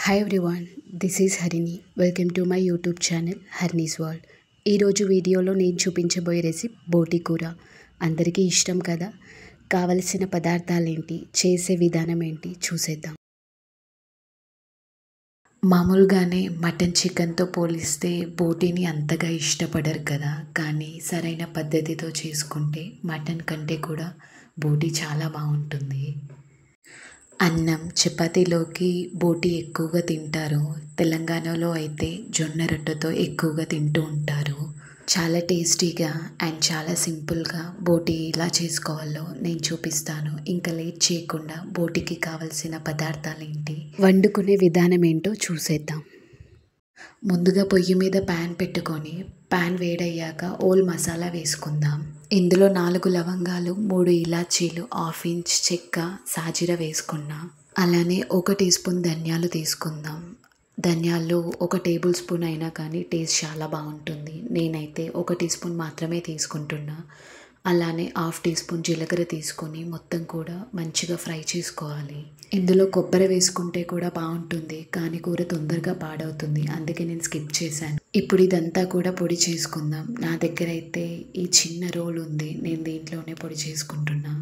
Hi everyone, this is Harini. Welcome to my YouTube channel Harini's world. ఈరోజు వీడియోలో నేను చూపించబోయే రెసిపీ బోటి కూర. అందరికీ ఇష్టం కదా. కావలసిన పదార్థాలు ఏంటి, చేసే విధానం ఏంటి చూసేద్దాం. మామూలుగానే మటన్ చికెన్తో పోలిస్తే బోటీని అంతగా ఇష్టపడరు కదా, కానీ సరైన పద్ధతితో చేసుకుంటే మటన్ కంటే కూడా బోటీ చాలా బాగుంటుంది. అన్నం చపాతీలోకి బోటీ ఎక్కువగా తింటారు. తెలంగాణలో అయితే జొన్న రొట్టెతో ఎక్కువగా తింటూ ఉంటారు. చాలా టేస్టీగా అండ్ చాలా సింపుల్గా బోటీ ఎలా చేసుకోవాలో నేను చూపిస్తాను. ఇంకా లేట్ చేయకుండా బోటీకి కావలసిన పదార్థాలు ఏంటి, వండుకునే విధానం ఏంటో చూసేద్దాం. ముందుగా పొయ్యి మీద ప్యాన్ పెట్టుకొని ప్యాన్ వేడయ్యాక ఓల్ మసాలా వేసుకుందాం. ఇందులో 4 లవంగాలు, 3 ఇలాచీలు, 1/2 ఇంచ్ చెక్క, సాజీర వేసుకున్నా. అలానే 1 టీ స్పూన్ ధనియాలు తీసుకుందాం. ధనియాలు 1 టేబుల్ స్పూన్ అయినా కానీ టేస్ట్ చాలా బాగుంటుంది. నేనైతే 1 టీ స్పూన్ మాత్రమే తీసుకుంటున్నా. అలానే 1/2 టీ స్పూన్ జీలకర్ర తీసుకొని మొత్తం కూడా మంచిగా ఫ్రై చేసుకోవాలి. ఇందులో కొబ్బరి వేసుకుంటే కూడా బాగుంటుంది, కానీ కూర తొందరగా పాడవుతుంది, అందుకే నేను స్కిప్ చేశాను. ఇప్పుడు ఇదంతా కూడా పొడి చేసుకుందాం. నా దగ్గర అయితే ఈ చిన్న రోల్ ఉంది, నేను దీంట్లోనే పొడి చేసుకుంటున్నా.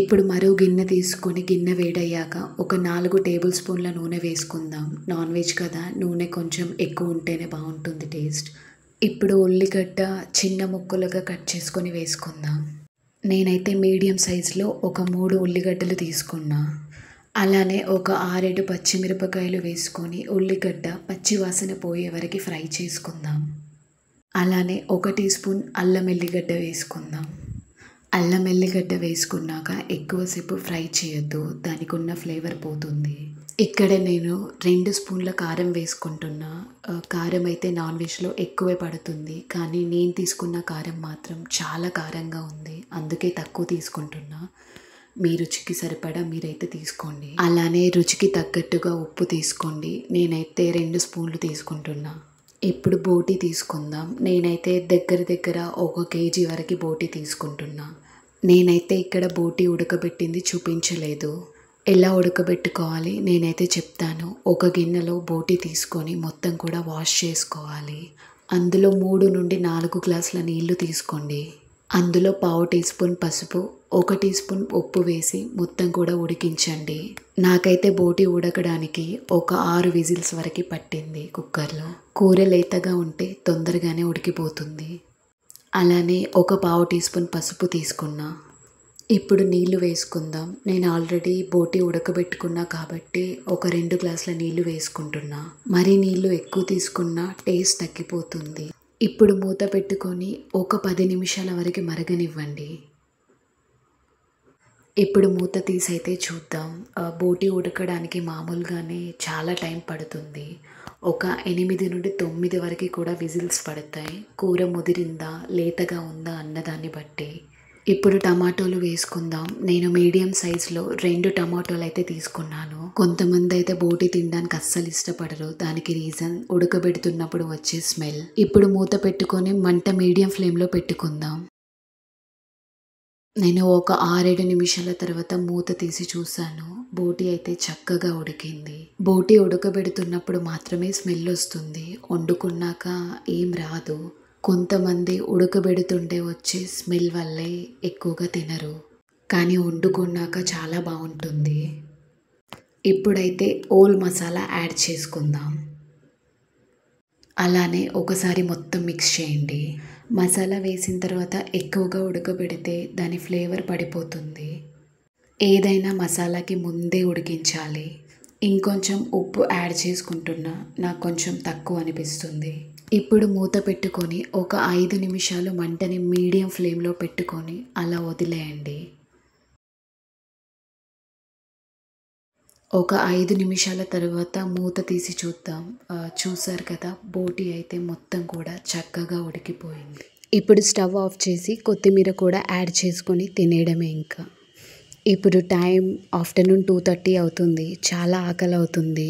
ఇప్పుడు మరో గిన్నె తీసుకొని గిన్నె వేడయ్యాక ఒక 4 టేబుల్ స్పూన్ల నూనె వేసుకుందాం. నాన్ వెజ్ కదా, నూనె కొంచెం ఎక్కువ ఉంటేనే బాగుంటుంది టేస్ట్. ఇప్పుడు ఉల్లిగడ్డ చిన్న ముక్కలుగా కట్ చేసుకొని వేసుకుందాం. నేనైతే మీడియం సైజులో ఒక 3 ఉల్లిగడ్డలు తీసుకున్నా. అలానే ఒక 6-7 పచ్చిమిరపకాయలు వేసుకొని ఉల్లిగడ్డ పచ్చి వాసన పోయే వరకు ఫ్రై చేసుకుందాం. అలానే 1 టీ స్పూన్ అల్లం ఎల్లిగడ్డ వేసుకుందాం. అల్లం ఎల్లిగడ్డ వేసుకున్నాక ఎక్కువసేపు ఫ్రై చేయొద్దు, దానికి ఉన్న ఫ్లేవర్ పోతుంది. ఇక్కడ నేను 2 స్పూన్ల కారం వేసుకుంటున్నా. కారం అయితే నాన్ వెజ్లో ఎక్కువే పడుతుంది, కానీ నేను తీసుకున్న కారం మాత్రం చాలా కారంగా ఉంది, అందుకే తక్కువ తీసుకుంటున్నా. మీ రుచికి సరిపడా మీరైతే తీసుకోండి. అలానే రుచికి తగ్గట్టుగా ఉప్పు తీసుకోండి. నేనైతే 2 స్పూన్లు తీసుకుంటున్నా. ఇప్పుడు బోటీ తీసుకుందాం. నేనైతే దగ్గర 1 కేజీ వరకు బోటీ తీసుకుంటున్నా. నేనైతే ఇక్కడ బోటీ ఉడకబెట్టింది చూపించలేదు. ఎలా ఉడకబెట్టుకోవాలి నేనైతే చెప్తాను. ఒక గిన్నెలో బోటీ తీసుకొని మొత్తం కూడా వాష్ చేసుకోవాలి. అందులో 3 నుండి 4 గ్లాసుల నీళ్లు తీసుకోండి. అందులో 1/2 టీ స్పూన్ పసుపు, 1 టీ స్పూన్ ఉప్పు వేసి మొత్తం కూడా ఉడికించండి. నాకైతే బోటీ ఉడకడానికి ఒక 6 విజిల్స్ వరకు పట్టింది కుక్కర్లో. కూర లేతగా ఉంటే తొందరగానే ఉడికిపోతుంది. అలానే ఒక 1/2 టీ స్పూన్ పసుపు తీసుకున్నా. ఇప్పుడు నీళ్లు వేసుకుందాం. నేను ఆల్రెడీ బోటీ ఉడకబెట్టుకున్నా కాబట్టి ఒక 2 గ్లాసుల నీళ్లు వేసుకుంటున్నా. మరి నీళ్లు ఎక్కువ తీసుకున్నా టేస్ట్ తగ్గిపోతుంది. ఇప్పుడు మూత పెట్టుకొని ఒక 10 నిమిషాల వరకు మరగనివ్వండి. ఇప్పుడు మూత తీసైతే చూద్దాం. బోటీ ఉడకడానికి మామూలుగానే చాలా టైం పడుతుంది. ఒక 8 నుండి 9 వరకు కూడా విజిల్స్ పడతాయి. కూర ముదిరిందా లేతగా ఉందా అన్నదాన్ని బట్టి. ఇప్పుడు టమాటోలు వేసుకుందాం. నేను మీడియం సైజులో 2 టమాటోలు అయితే తీసుకున్నాను. కొంతమంది అయితే బోటీ తినడానికి అస్సలు ఇష్టపడరు, దానికి రీజన్ ఉడకబెడుతున్నప్పుడు వచ్చే స్మెల్. ఇప్పుడు మూత పెట్టుకొని మంట మీడియం ఫ్లేమ్లో పెట్టుకుందాం. నేను ఒక 6-7 నిమిషాల తర్వాత మూత తీసి చూశాను. బోటీ అయితే చక్కగా ఉడికింది. బోటీ ఉడకబెడుతున్నప్పుడు మాత్రమే స్మెల్ వస్తుంది, వండుకున్నాక ఏం రాదు. కొంతమంది ఉడకబెడుతుంటే వచ్చే స్మెల్ వల్లే ఎక్కువగా తినరు, కానీ వండుకున్నాక చాలా బాగుంటుంది. ఇప్పుడైతే ఓల్ మసాలా యాడ్ చేసుకుందాం. అలానే ఒకసారి మొత్తం మిక్స్ చేయండి. మసాలా వేసిన తర్వాత ఎక్కువగా ఉడకబెడితే దాని ఫ్లేవర్ పడిపోతుంది. ఏదైనా మసాలాకి ముందే ఉడికించాలి. ఇంకొంచెం ఉప్పు యాడ్ చేసుకుంటున్నా, నాకు కొంచెం తక్కువ అనిపిస్తుంది. ఇప్పుడు మూత పెట్టుకొని ఒక 5 నిమిషాలు మంటని మీడియం ఫ్లేమ్లో పెట్టుకొని అలా వదిలేయండి. ఒక 5 నిమిషాల తర్వాత మూత తీసి చూద్దాం. చూసారు కదా, బోటీ అయితే మొత్తం కూడా చక్కగా ఉడికిపోయింది. ఇప్పుడు స్టవ్ ఆఫ్ చేసి కొత్తిమీర కూడా యాడ్ చేసుకొని తినేయడమే ఇంకా. ఇప్పుడు టైం ఆఫ్టర్నూన్ 2:30 అవుతుంది. చాలా ఆకలి అవుతుంది.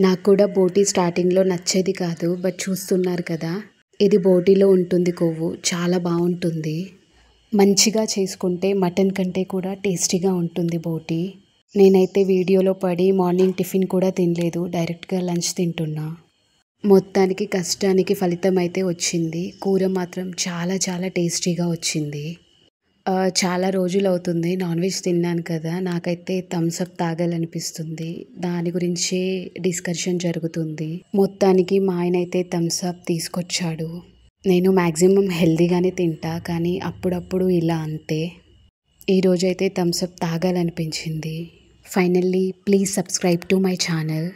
నాకు కూడా బోటీ స్టార్టింగ్లో నచ్చేది కాదు, బట్ చూస్తున్నారు కదా, ఇది బోటీలో ఉంటుంది కొవ్వు, చాలా బాగుంటుంది. మంచిగా చేసుకుంటే మటన్ కంటే కూడా టేస్టీగా ఉంటుంది బోటీ. నేనైతే వీడియోలో పడి మార్నింగ్ టిఫిన్ కూడా తినలేదు. డైరెక్ట్‌గా లంచ్ తింటున్నా. మొత్తానికి కష్టానికి ఫలితం అయితే వచ్చింది. కూర మాత్రం చాలా చాలా టేస్టీగా వచ్చింది. చాలా రోజులవుతుంది నాన్ వెజ్ తిన్నాను కదా! నాకైతే థమ్స్ అప్ తాగాలనిపిస్తుంది. దాని గురించే డిస్కషన్ జరుగుతుంది. మొత్తానికి మా ఆయనైతే థమ్స్ అప్ తీసుకొచ్చాడు. నేను మాక్సిమం హెల్తీగానే తింటా. కానీ అప్పుడప్పుడు ఇలా అంతే. ఈరోజైతే థమ్స్ అప్ తాగాలనిపించింది. Finally please subscribe to my channel.